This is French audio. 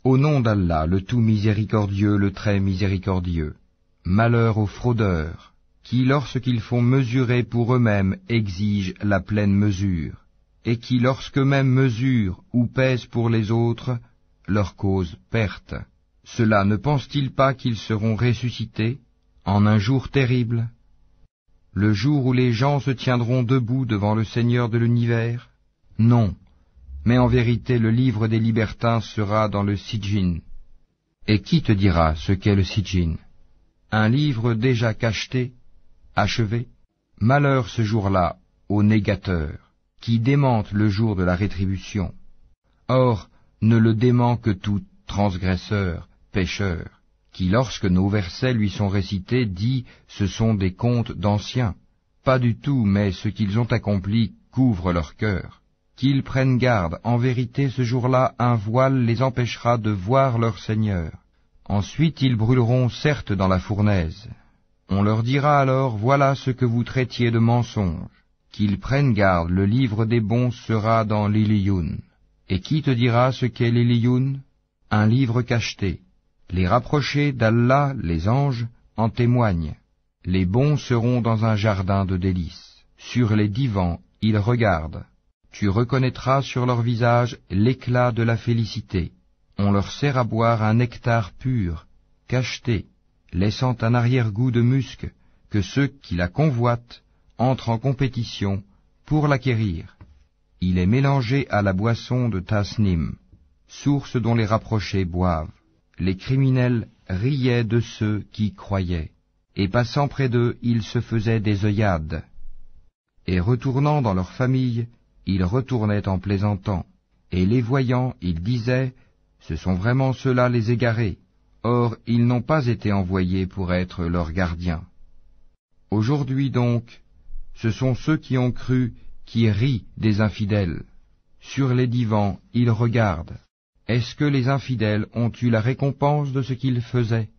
Au nom d'Allah, le tout miséricordieux, le très miséricordieux. Malheur aux fraudeurs, qui lorsqu'ils font mesurer pour eux-mêmes exigent la pleine mesure, et qui lorsqu'eux-mêmes mesurent ou pèsent pour les autres, leur causent perte. Cela ne pense-t-il pas qu'ils seront ressuscités en un jour terrible, le jour où les gens se tiendront debout devant le Seigneur de l'univers? Non, mais en vérité le livre des libertins sera dans le Sijjin. Et qui te dira ce qu'est le Sijjin? Un livre déjà cacheté, achevé? Malheur ce jour-là aux négateurs, qui démentent le jour de la rétribution. Or, ne le dément que tout transgresseur, pécheur, qui lorsque nos versets lui sont récités dit « ce sont des contes d'anciens ». Pas du tout, mais ce qu'ils ont accompli couvre leur cœur. Qu'ils prennent garde, en vérité ce jour-là un voile les empêchera de voir leur Seigneur. Ensuite ils brûleront certes dans la fournaise. On leur dira alors « voilà ce que vous traitiez de mensonge ». Qu'ils prennent garde, le livre des bons sera dans l'Iliyun. Et qui te dira ce qu'est l'Iliyun? Un livre cacheté. Les rapprochés d'Allah, les anges, en témoignent. Les bons seront dans un jardin de délices. Sur les divans, ils regardent. Tu reconnaîtras sur leur visage l'éclat de la félicité. On leur sert à boire un nectar pur, cacheté, laissant un arrière-goût de musc, que ceux qui la convoitent entrent en compétition pour l'acquérir. Il est mélangé à la boisson de Tasnim, source dont les rapprochés boivent. Les criminels riaient de ceux qui croyaient, et passant près d'eux, ils se faisaient des œillades. Et retournant dans leur famille, ils retournaient en plaisantant, et les voyant, ils disaient, « Ce sont vraiment ceux-là les égarés. » Or, ils n'ont pas été envoyés pour être leurs gardiens. Aujourd'hui donc, ce sont ceux qui ont cru qui rient des infidèles. Sur les divans, ils regardent. Est-ce que les infidèles ont eu la récompense de ce qu'ils faisaient?